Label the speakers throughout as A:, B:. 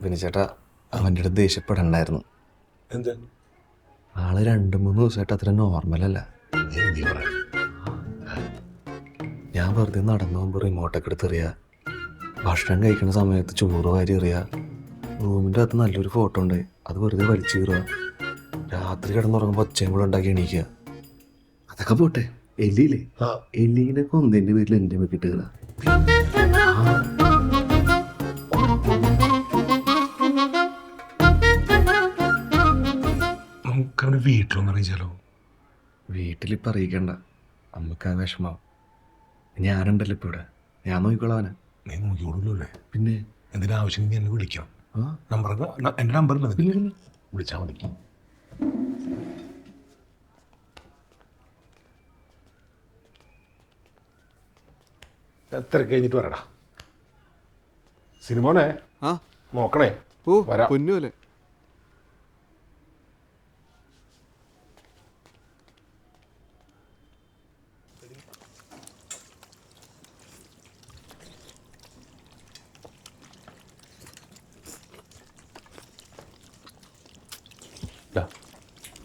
A: വിനിച്ചേട്ടാ അവൻ്റെ അടുത്ത് ദേഷ്യപ്പെടണ്ടായിരുന്നു.
B: എന്താ
A: ആള് 2-3 ദിവസമായിട്ട് അത്ര നോർമലല്ല. ഞാൻ വെറുതെ നടന്നു പോകുമ്പോൾ റിമോട്ടൊക്കെ എടുത്തെറിയുക, ഭക്ഷണം കഴിക്കുന്ന സമയത്ത് ചോറ് വാരി എറിയുക, റൂമിൻ്റെ അകത്ത് നല്ലൊരു ഫോട്ടോ ഉണ്ട് അത് വെറുതെ വലിച്ചു കീറുക, രാത്രി കിടന്നുറങ്ങുമ്പോൾ ഒച്ചയും കൂടെ ഉണ്ടാക്കി എണീക്കുക. അതൊക്കെ പോട്ടെ, എലിയില്ലേ, എലീനെ കൊന്നതിൻ്റെ പേരിൽ എൻ്റെ വെക്കിട്ടുക.
B: നമുക്കവന് വീട്ടിലൊന്നും അറിയിച്ചാലോ?
A: വീട്ടിലിപ്പോൾ അറിയിക്കണ്ട, അമ്മക്ക് ആ വിഷമാവും. ഞാനുണ്ടല്ലോ ഇപ്പോൾ ഇവിടെ, ഞാൻ നോക്കിക്കോളാം അവനെ.
B: നീ നോക്കിയോളൂല്ലേ?
A: പിന്നെ
B: എന്തിനാവശ്യം നീ എന്നെ വിളിക്കണം. നമ്പർ എൻ്റെ നമ്പർ വിളിച്ചാൽ മതി. എത്ര കഴിഞ്ഞിട്ട് വരടാ. സിനിമോനെ നോക്കണേ. വരാം.
A: പൊന്നുപോലെ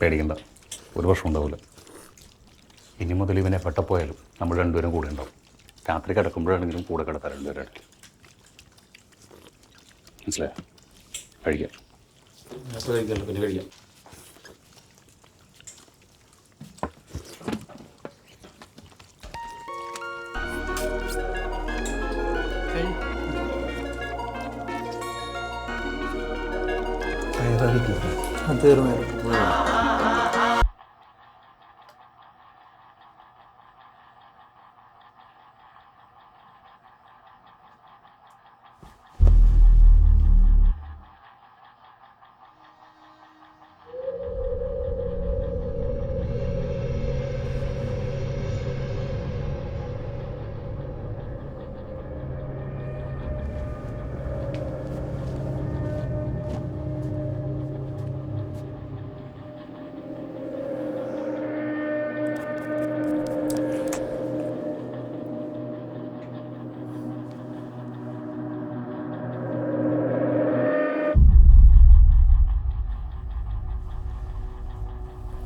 C: പേടിക്കണ്ട, ഒരു വർഷം ഉണ്ടാവില്ല. ഇനി മുതൽ ഇവനെ പെട്ടപ്പോയാലും നമ്മൾ രണ്ടുപേരും കൂടെ ഉണ്ടാവും. രാത്രി കിടക്കുമ്പോഴാണെങ്കിലും കൂടെ കിടത്താൻ രണ്ടുപേരും ഇടയ്ക്ക്. മനസ്സിലായോ? കഴിക്കാം.
B: പിന്നെ കഴിക്കാം.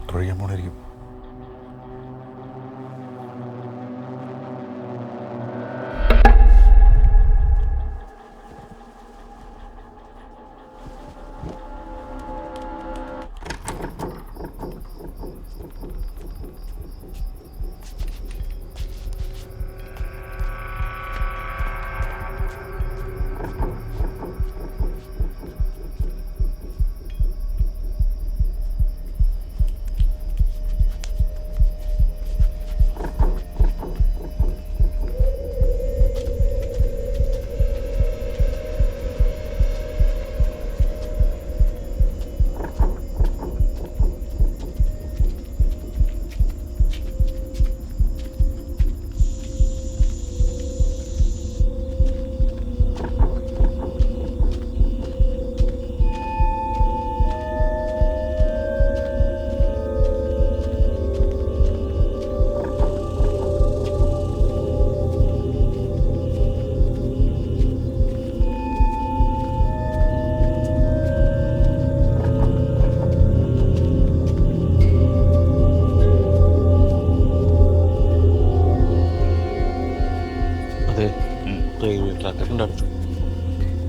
C: തൊഴിയാൻ പോണായിരിക്കും.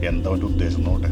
C: എന്താ അവൻ്റെ ഉദ്ദേശം നോട്ടെ.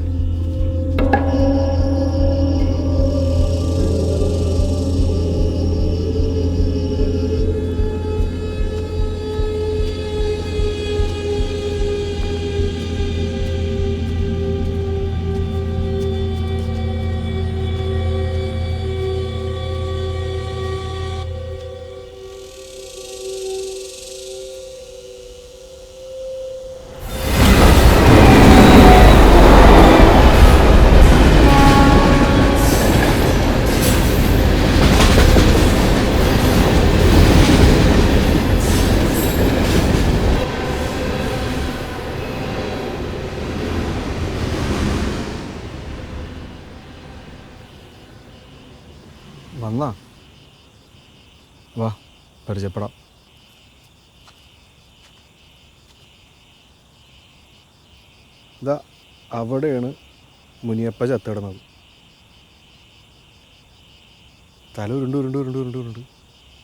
A: വന്നാ വാ പരിചയപ്പെടാം. ഇതാ അവിടെയാണ് മുനിയപ്പ ചത്തിടണത്. തല ഉരുണ്ട് ഉരുണ്ട് ഉരുണ്ട് ഉരുണ്ട് ഉരുണ്ട്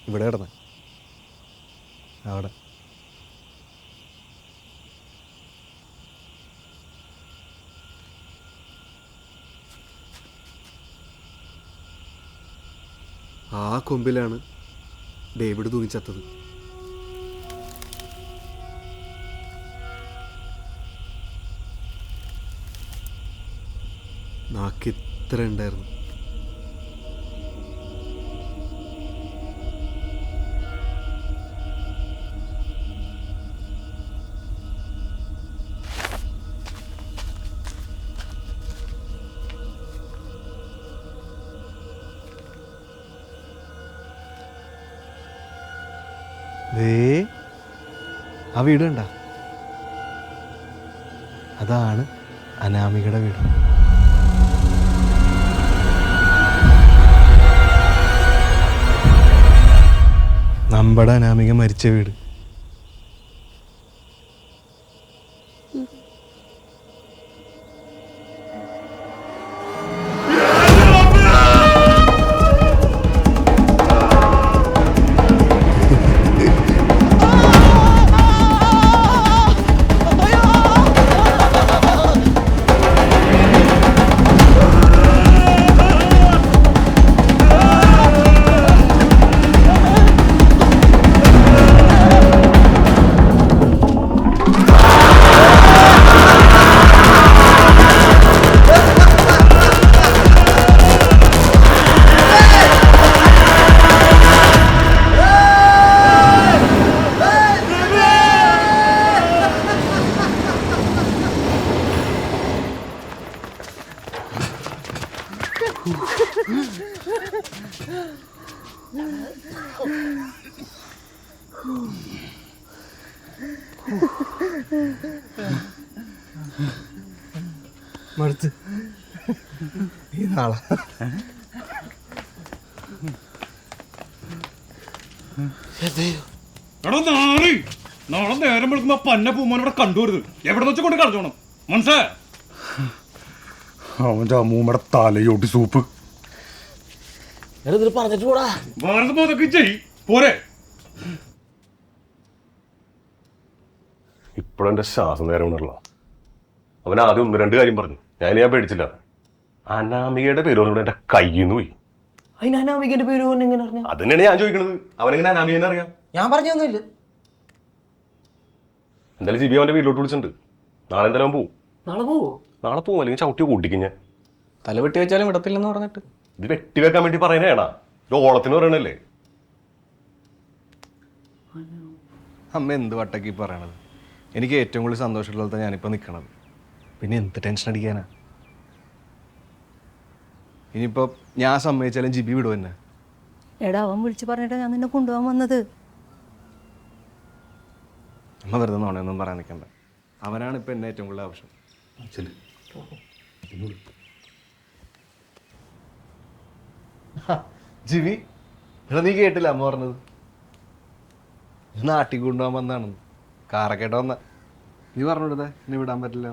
A: ഇവിടെ കിടന്ന അവിടെ. ആ കൊമ്പിലാണ് ഡേവിഡ് തൂങ്ങിച്ചത്തത്. നാക്കിത്ര ഉണ്ടായിരുന്നു. ആ വീട് കണ്ട, അതാണ് അനാമികയുടെ വീട്. നമ്മുടെ അനാമിക മരിച്ച വീട്. മടുത്ത് ഈ നാളെ
C: നാളെ നേരം വിളിക്കുമ്പോ പന്ന പൂമോനോടെ കണ്ടുവരുത്. എവിടെ വെച്ച് കൊണ്ട് കളിച്ചോണം മനസ്സിലായ? അവന്റെ അമ്മൂമ്മയുടെ തലയോട്ടി സൂപ്പ്
D: പറഞ്ഞിട്ട് പോടാ.
C: വേറെ പോതൊക്കെ ചെയ് പോരെ.
E: ഇപ്പോഴെൻ്റെ ശ്വാസം നേരം ഉണ്ടല്ലോ. അവൻ ആദ്യം 1-2 കാര്യം പറഞ്ഞു. ഞാൻ പേടിച്ചില്ല. അനാമികയുടെ പേര് പറഞ്ഞുകൊണ്ട് എൻ്റെ കയ്യിൽ നിന്ന് പോയി.
D: അതിന് അനാമികന്റെ പേര് എങ്ങനെ അറിഞ്ഞ?
E: അത് തന്നെയാണ് ഞാൻ ചോദിക്കണത്. അവനെങ്ങനെ അനാമികനെ അറിയാം?
D: ഞാൻ പറഞ്ഞൊന്നുമില്ല.
E: എന്തായാലും ജിബി അവൻ്റെ വീട്ടിലോട്ട് വിളിച്ചിട്ടുണ്ട്. നാളെ എന്തായാലും അവൻ പോവും.
D: നാളെ പോവോ?
E: നാളെ പോവും, അല്ലെങ്കിൽ ചവിട്ടി കൂട്ടിക്കും ഞാൻ.
D: തല വെട്ടി വെച്ചാലും വിടത്തില്ലെന്ന് പറഞ്ഞിട്ട്.
E: ഇത് വെട്ടി വെക്കാൻ വേണ്ടി പറയുന്നതാണാ? ഇത് ഓളത്തിന് പറയണല്ലേ?
A: അമ്മ എന്ത് വട്ടക്കി പറയണത്? എനിക്ക് ഏറ്റവും കൂടുതൽ സന്തോഷമുള്ളത് ഞാനിപ്പോൾ നിൽക്കണത്. പിന്നെ എന്ത് ടെൻഷൻ അടിക്കാനാ? ഇനിയിപ്പോൾ ഞാൻ സമ്മതിച്ചാലും ജിബി വിടും എന്നെ.
F: എടാ, അവൻ വിളിച്ച് പറഞ്ഞിട്ടാ ഞാൻ നിന്നെ കൊണ്ടുപോകാൻ വന്നത്.
A: അമ്മ വെറുതെ നോണയൊന്നും പറയാൻ നിൽക്കണ്ട. അവനാണ് ഇപ്പം എന്നെ ഏറ്റവും കൂടുതൽ ആവശ്യം. ജിബി, എടാ നീ കേട്ടില്ല അമ്മ പറഞ്ഞത്? നാട്ടിൽ കൊണ്ടുപോകാൻ വന്നാണെന്ന്. കാറൊക്കെ വന്ന നീ പറഞ്ഞിടത്തെ ഇനി വിടാൻ പറ്റില്ല.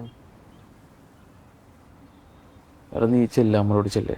D: നീ ചെല്ല, നമ്മളോട് ചെല്ലേ.